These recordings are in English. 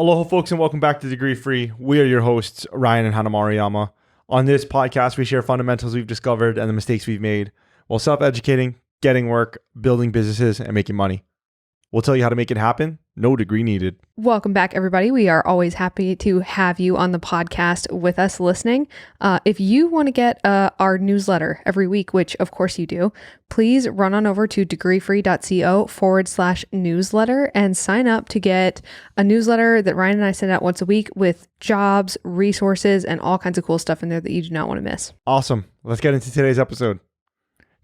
Aloha, folks, and welcome back to Degree Free. We are your hosts, Ryan and Hana Mariyama. On this podcast, we share fundamentals we've discovered and the mistakes we've made while self-educating, getting work, building businesses, and making money. We'll tell you how to make it happen. No degree needed. Welcome back, everybody. We are always happy to have you on the podcast with us listening. If you want to get our newsletter every week, which of course you do, please run on over to degreefree.co/newsletter and sign up to get a newsletter that Ryan and I send out once a week with jobs, resources, and all kinds of cool stuff in there that you do not want to miss. Awesome. Let's get into today's episode.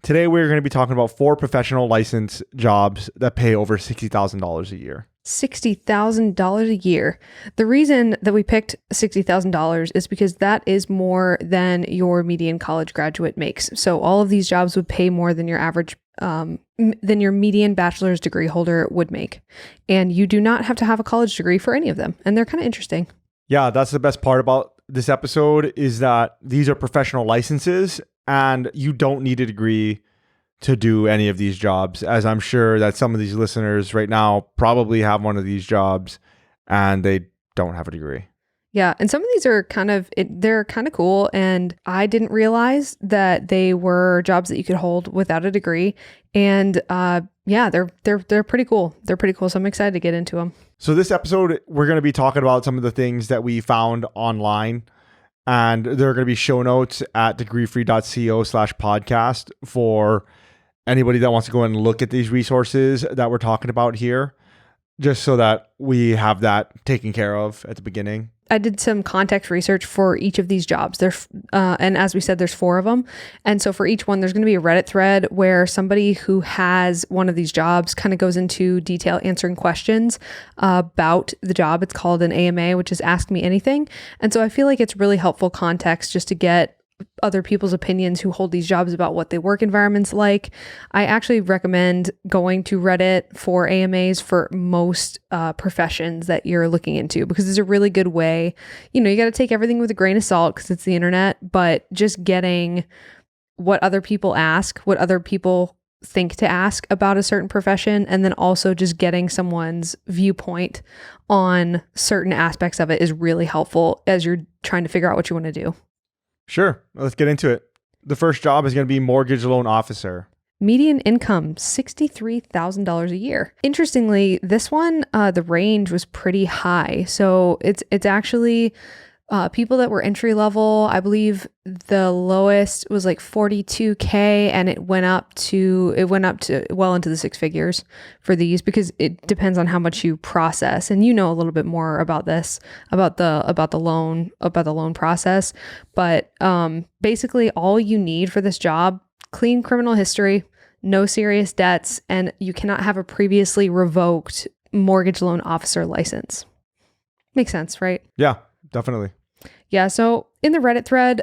Today, we're going to be talking about 4 professional license jobs that pay over $60,000 a year. $60,000 a year. The reason that we picked $60,000 is because that is more than your median college graduate makes. So all of these jobs would pay more than your average, than your median bachelor's degree holder would make. And you do not have to have a college degree for any of them. And they're kind of interesting. Yeah, that's the best part about this episode is that these are professional licenses and you don't need a degree to do any of these jobs, as I'm sure that some of these listeners right now probably have one of these jobs and they don't have a degree. Yeah. And some of these are they're kind of cool. And I didn't realize that they were jobs that you could hold without a degree. And yeah, they're pretty cool. They're pretty cool. So I'm excited to get into them. So this episode, we're going to be talking about some of the things that we found online. And there are going to be show notes at degreefree.co/podcast for anybody that wants to go and look at these resources that we're talking about here, just so that we have that taken care of at the beginning. I did some context research for each of these jobs. And as we said, there's 4 of them. And so for each one, there's going to be a Reddit thread where somebody who has one of these jobs kind of goes into detail answering questions about the job. It's called an AMA, which is Ask Me Anything. And so I feel like it's really helpful context just to get other people's opinions who hold these jobs about what their work environment's like. I actually recommend going to Reddit for AMAs for most professions that you're looking into, because it's a really good way. You know, you got to take everything with a grain of salt because it's the internet, but just getting what other people ask, what other people think to ask about a certain profession, and then also just getting someone's viewpoint on certain aspects of it is really helpful as you're trying to figure out what you want to do. Sure. Let's get into it. The first job is going to be mortgage loan officer. Median income, $63,000 a year. Interestingly, this one, the range was pretty high. So it's actually people that were entry level. I believe the lowest was like $42K, and it went up to well into the 6 figures for these, because it depends on how much you process. And you know a little bit more about this, about the loan process. But basically all you need for this job: clean criminal history, no serious debts, and you cannot have a previously revoked mortgage loan officer license. Makes sense, right? Yeah, definitely. Yeah. So in the Reddit thread,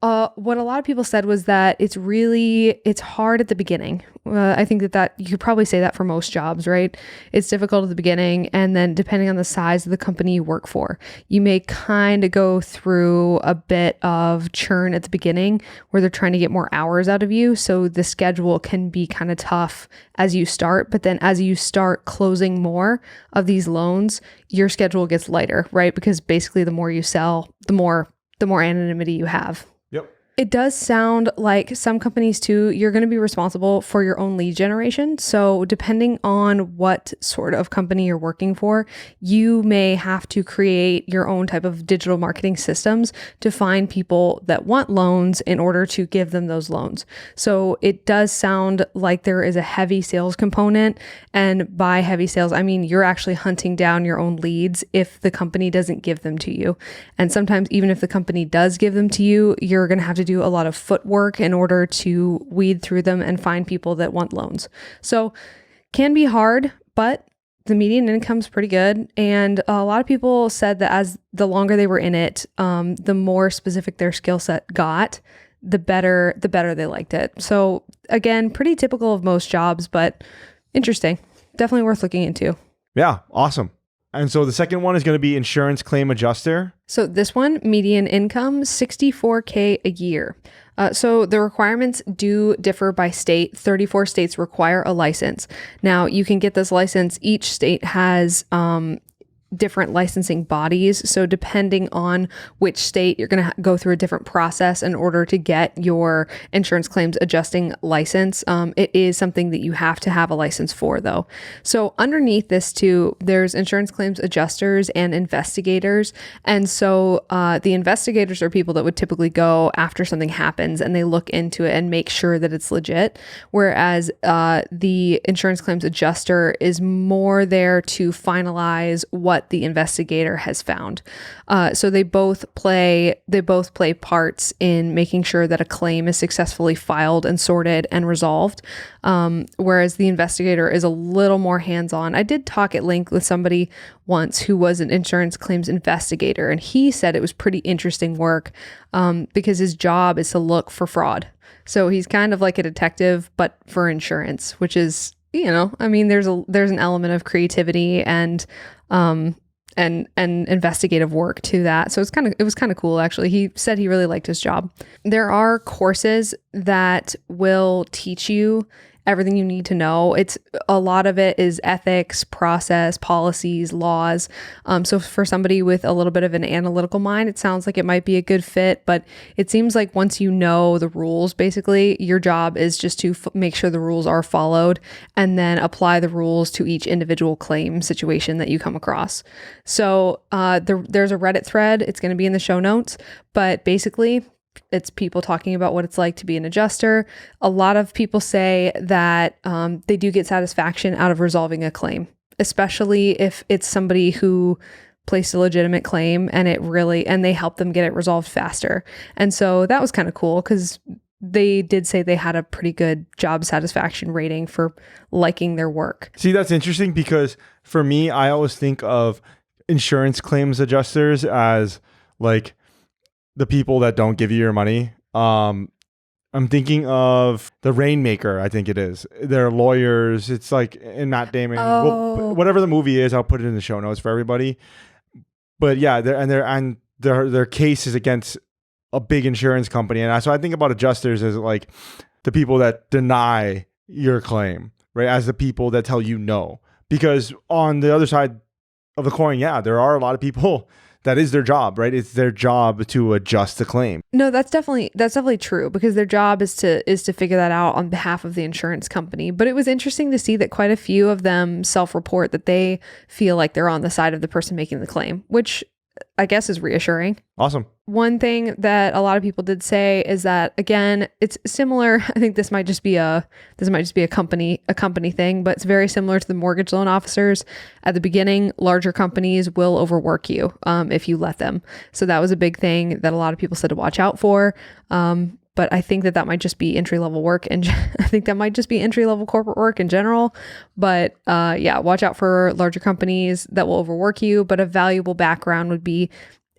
what a lot of people said was that it's hard at the beginning. I think that you could probably say that for most jobs, right? It's difficult at the beginning. And then depending on the size of the company you work for, you may kind of go through a bit of churn at the beginning where they're trying to get more hours out of you. So the schedule can be kind of tough as you start. But then as you start closing more of these loans, your schedule gets lighter, right? Because basically the more you sell, the more anonymity you have. It does sound like some companies too, you're going to be responsible for your own lead generation. So depending on what sort of company you're working for, you may have to create your own type of digital marketing systems to find people that want loans in order to give them those loans. So it does sound like there is a heavy sales component. And by heavy sales, I mean, you're actually hunting down your own leads if the company doesn't give them to you. And sometimes even if the company does give them to you, you're going to have to do a lot of footwork in order to weed through them and find people that want loans. So can be hard, but the median income's pretty good. And a lot of people said that as the longer they were in it, the more specific their skill set got, the better they liked it. So again, pretty typical of most jobs, but interesting. Definitely worth looking into. Yeah, awesome. And so the second one is going to be insurance claim adjuster. So this one, median income, $64K a year. So the requirements do differ by state. 34 states require a license. Now you can get this license. Each state has different licensing bodies. So depending on which state, you're going to go through a different process in order to get your insurance claims adjusting license. It is something that you have to have a license for, though. So underneath this too, there's insurance claims adjusters and investigators. And so the investigators are people that would typically go after something happens and they look into it and make sure that it's legit. Whereas the insurance claims adjuster is more there to finalize what the investigator has found. So they both play parts in making sure that a claim is successfully filed and sorted and resolved. Whereas the investigator is a little more hands-on. I did talk at length with somebody once who was an insurance claims investigator, and he said it was pretty interesting work because his job is to look for fraud. So he's kind of like a detective, but for insurance, which is, I mean, there's an element of creativity and investigative work to that. So it was kind of cool, actually. He said he really liked his job. There are courses that will teach you everything you need to know. A lot of it is ethics, process, policies, laws. So for somebody with a little bit of an analytical mind, it sounds like it might be a good fit, but it seems like once you know the rules, basically your job is just to make sure the rules are followed and then apply the rules to each individual claim situation that you come across. So there's a Reddit thread. It's going to be in the show notes, but basically it's people talking about what it's like to be an adjuster. A lot of people say that they do get satisfaction out of resolving a claim, especially if it's somebody who placed a legitimate claim and they help them get it resolved faster. And so that was kind of cool because they did say they had a pretty good job satisfaction rating for liking their work. See, that's interesting because for me, I always think of insurance claims adjusters as like the people that don't give you your money. I'm thinking of the Rainmaker, I think it is. They're lawyers. It's like in Matt Damon. Oh. Whatever the movie is, I'll put it in the show notes for everybody. But yeah, their case is against a big insurance company. And so I think about adjusters as like the people that deny your claim, right? As the people that tell you no. Because on the other side of the coin, yeah, there are a lot of people that is their job, right? It's their job to adjust the claim. No, that's definitely true because their job is to figure that out on behalf of the insurance company. But it was interesting to see that quite a few of them self-report that they feel like they're on the side of the person making the claim, which I guess is reassuring. Awesome. One thing that a lot of people did say is that, again, it's similar. I think this might just be a company thing, but it's very similar to the mortgage loan officers. At the beginning, larger companies will overwork you if you let them. So that was a big thing that a lot of people said to watch out for. But I think that might just be entry-level work, and I think that might just be entry-level corporate work in general. But yeah, watch out for larger companies that will overwork you. But a valuable background would be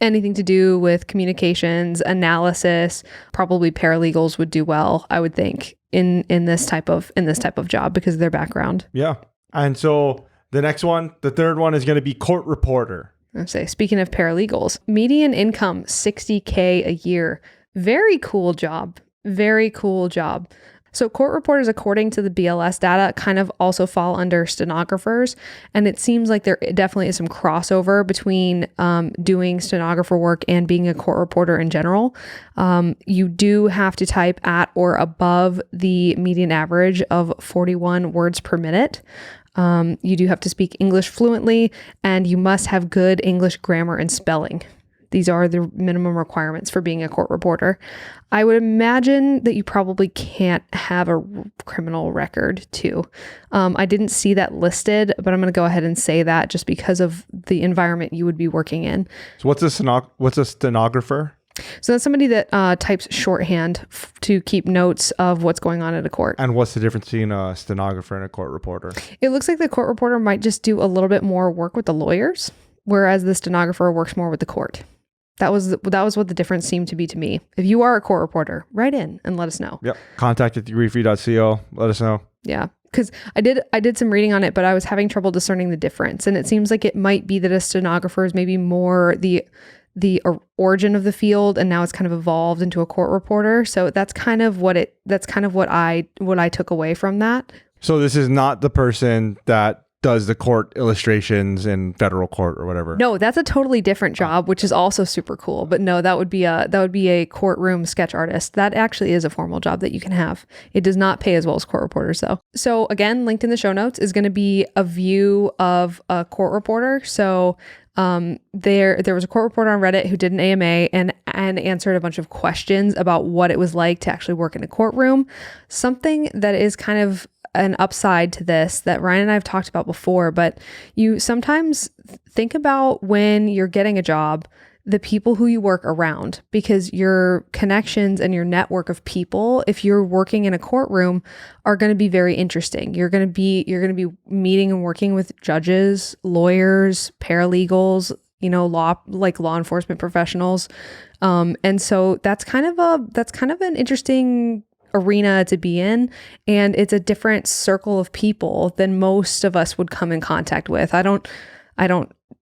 anything to do with communications, analysis. Probably paralegals would do well, I would think, in this type of job because of their background. Yeah, and so the next one, the third one, is going to be court reporter. Speaking of paralegals, median income $60K a year. Very cool job. Very cool job. So court reporters, according to the BLS data, kind of also fall under stenographers. And it seems like there definitely is some crossover between doing stenographer work and being a court reporter in general. You do have to type at or above the median average of 41 words per minute. You do have to speak English fluently, and you must have good English grammar and spelling. These are the minimum requirements for being a court reporter. I would imagine that you probably can't have a criminal record too. I didn't see that listed, but I'm going to go ahead and say that just because of the environment you would be working in. So what's a stenographer? So that's somebody that types shorthand to keep notes of what's going on at a court. And what's the difference between a stenographer and a court reporter? It looks like the court reporter might just do a little bit more work with the lawyers, whereas the stenographer works more with the court. That was what the difference seemed to be to me. If you are a court reporter, write in and let us know. Yep. Contact at degree3.co. Let us know. Yeah. Because I did some reading on it, but I was having trouble discerning the difference. And it seems like it might be that a stenographer is maybe more the origin of the field, and now it's kind of evolved into a court reporter. So that's kind of what I took away from that. So this is not the person that does the court illustrations in federal court or whatever. No, that's a totally different job, which is also super cool. But no, that would be a courtroom sketch artist. That actually is a formal job that you can have. It does not pay as well as court reporters though. So again, linked in the show notes is going to be a view of a court reporter. So there was a court reporter on Reddit who did an AMA and answered a bunch of questions about what it was like to actually work in a courtroom. Something that is kind of an upside to this that Ryan and I have talked about before, but you sometimes think about when you're getting a job, the people who you work around, because your connections and your network of people, if you're working in a courtroom, are going to be very interesting. You're going to be meeting and working with judges, lawyers, paralegals, law enforcement professionals. And so that's kind of an interesting arena to be in, and it's a different circle of people than most of us would come in contact with. I don't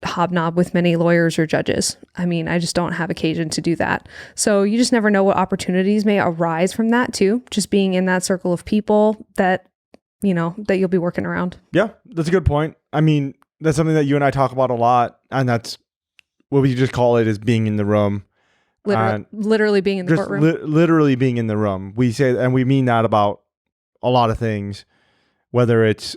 hobnob with many lawyers or judges. I mean, I just don't have occasion to do that. So you just never know what opportunities may arise from that too, just being in that circle of people that you'll be working around. Yeah, that's a good point. I mean, that's something that you and I talk about a lot, and that's what we just call it, is being in the room. Literally being in the courtroom. Literally being in the room. We say, and we mean that about a lot of things, whether it's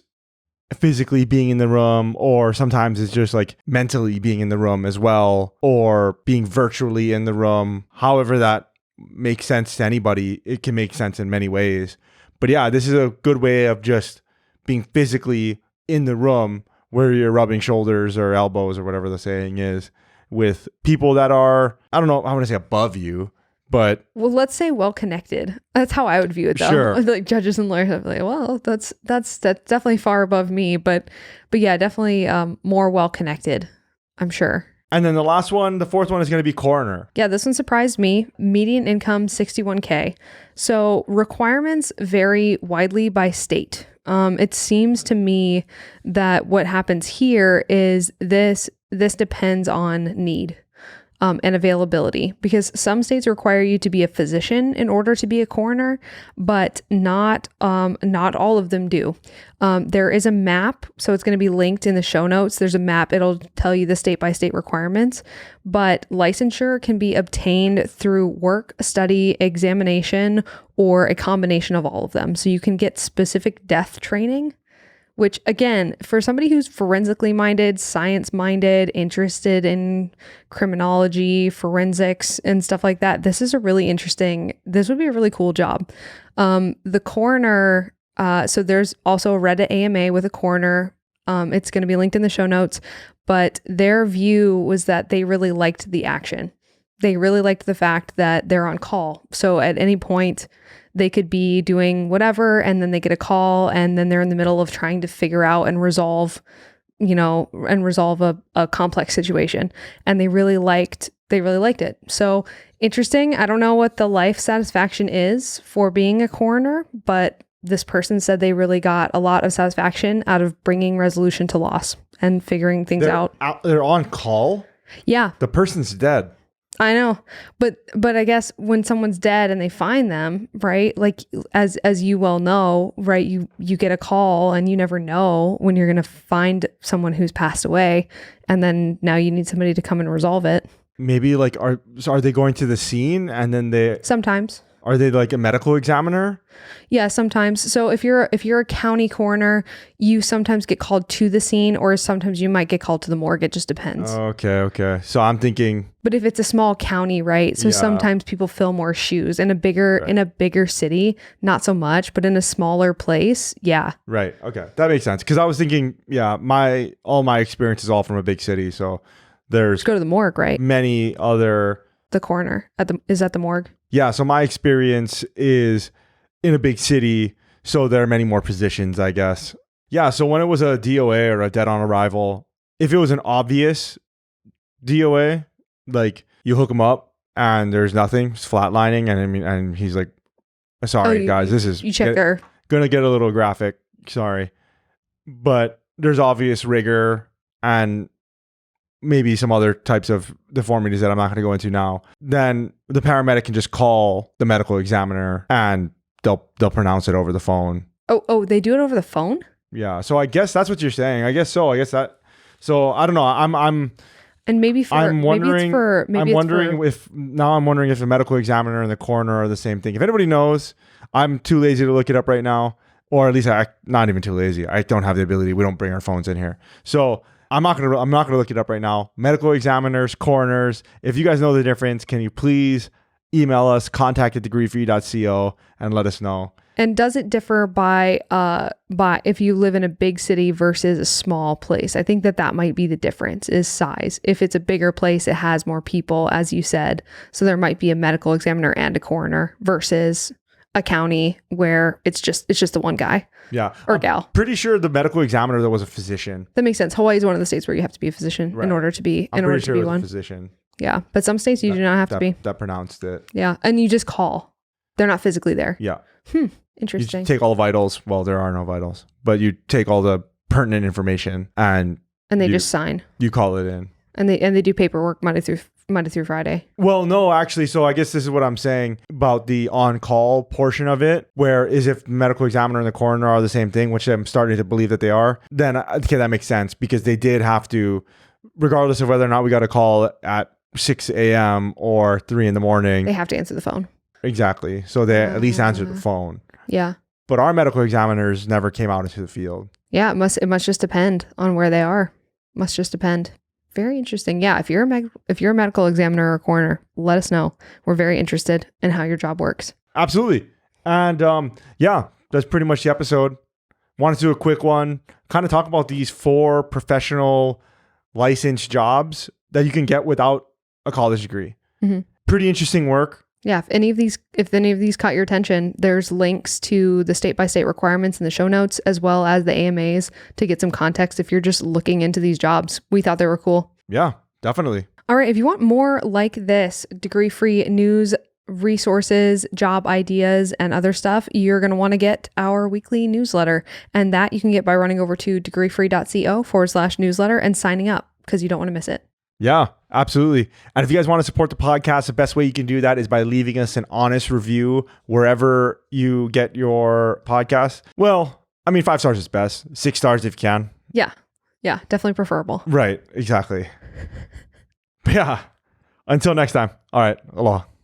physically being in the room, or sometimes it's just like mentally being in the room as well, or being virtually in the room. However that makes sense to anybody, it can make sense in many ways. But yeah, this is a good way of just being physically in the room where you're rubbing shoulders or elbows or whatever the saying is, with people that are, I don't know, I want to say above you, but... Well, let's say well-connected. That's how I would view it though. Sure. Like judges and lawyers, I'm like, well, that's definitely far above me, but yeah, definitely more well-connected, I'm sure. And then the fourth one is going to be coroner. Yeah, this one surprised me. Median income, $61K. So requirements vary widely by state. It seems to me that what happens here is this depends on need and availability, because some states require you to be a physician in order to be a coroner, but not all of them do. There is a map, so it's going to be linked in the show notes. There's a map. It'll tell you the state by state requirements, but licensure can be obtained through work, study, examination, or a combination of all of them. So you can get specific death training, which again, for somebody who's forensically minded, science minded, interested in criminology, forensics, and stuff like that, this would be a really cool job. The coroner, so there's also a Reddit AMA with a coroner. It's going to be linked in the show notes, but their view was that they really liked the action. They really liked the fact that they're on call. So at any point, they could be doing whatever, and then they get a call, and then they're in the middle of trying to figure out and resolve a complex situation. And they really liked it. So interesting. I don't know what the life satisfaction is for being a coroner, but this person said they really got a lot of satisfaction out of bringing resolution to loss and figuring things out. They're on call? Yeah. The person's dead. I know, but I guess when someone's dead and they find them, right? Like as you well know, right? You get a call and you never know when you're going to find someone who's passed away, and then now you need somebody to come and resolve it. Maybe like are they going to the scene and then sometimes. Are they like a medical examiner? Yeah, sometimes. So if you're a county coroner, you sometimes get called to the scene, or sometimes you might get called to the morgue. It just depends. Okay. So I'm thinking. But if it's a small county, right? So sometimes people fill more shoes. In a bigger city, not so much, but in a smaller place, yeah. Right. Okay, that makes sense. Because I was thinking, all my experience is all from a big city, so there's just go to the morgue, right? Many other. The coroner is at the morgue. Yeah, so my experience is in a big city, so there are many more positions, I guess. Yeah, so when it was a DOA or a dead on arrival, if it was an obvious DOA, like you hook him up and there's nothing, it's flatlining, and he's like, sorry guys, this is gonna get a little graphic, sorry. But there's obvious rigor and maybe some other types of deformities that I'm not going to go into now, then the paramedic can just call the medical examiner and they'll pronounce it over the phone. Oh, they do it over the phone? Yeah. So I guess that's what you're saying. I guess so. I guess that. So I don't know. And maybe for I'm wondering. maybe it's for, I'm wondering if the medical examiner and the coroner are the same thing. If anybody knows, I'm too lazy to look it up right now, or at least not even too lazy. I don't have the ability. We don't bring our phones in here, so I'm not gonna look it up right now. Medical examiners, coroners. If you guys know the difference, can you please email us contact@degreefree.co and let us know. And does it differ by if you live in a big city versus a small place? I think that might be the difference, is size. If it's a bigger place, it has more people, as you said. So there might be a medical examiner and a coroner versus a county where it's just the one guy. Yeah. Or gal. Pretty sure the medical examiner there was a physician. That makes sense. Hawaii is one of the states where you have to be a physician in order to be I'm pretty sure it was one. a physician. Yeah. But some states you do not have to be. That pronounced it. Yeah. And you just call. They're not physically there. Yeah. Interesting. You take all the vitals. Well, there are no vitals, but you take all the pertinent information and they just sign. You call it in. And they do paperwork Monday through Friday. Well, no, actually. So I guess this is what I'm saying about the on-call portion of it, where is if the medical examiner and the coroner are the same thing, which I'm starting to believe that they are, then okay, that makes sense because they did have to, regardless of whether or not we got a call at 6 a.m. or 3 in the morning. They have to answer the phone. Exactly. So they at least answered the phone. Yeah. But our medical examiners never came out into the field. Yeah, it must just depend on where they are. Must just depend. Very interesting. Yeah, if you're a medical examiner or a coroner, let us know. We're very interested in how your job works. Absolutely. And yeah, that's pretty much the episode. Wanted to do a quick one, kind of talk about these 4 professional licensed jobs that you can get without a college degree. Mm-hmm. Pretty interesting work. Yeah, if any of these caught your attention, there's links to the state-by-state requirements in the show notes, as well as the AMAs to get some context if you're just looking into these jobs. We thought they were cool. Yeah, definitely. All right, if you want more like this, degree-free news, resources, job ideas, and other stuff, you're going to want to get our weekly newsletter. And that you can get by running over to degreefree.co/newsletter and signing up, because you don't want to miss it. Yeah, absolutely. And if you guys want to support the podcast, the best way you can do that is by leaving us an honest review wherever you get your podcast. Well, I mean, 5 stars is best. 6 stars if you can. Yeah. Yeah, definitely preferable. Right. Exactly. But yeah. Until next time. All right. Aloha.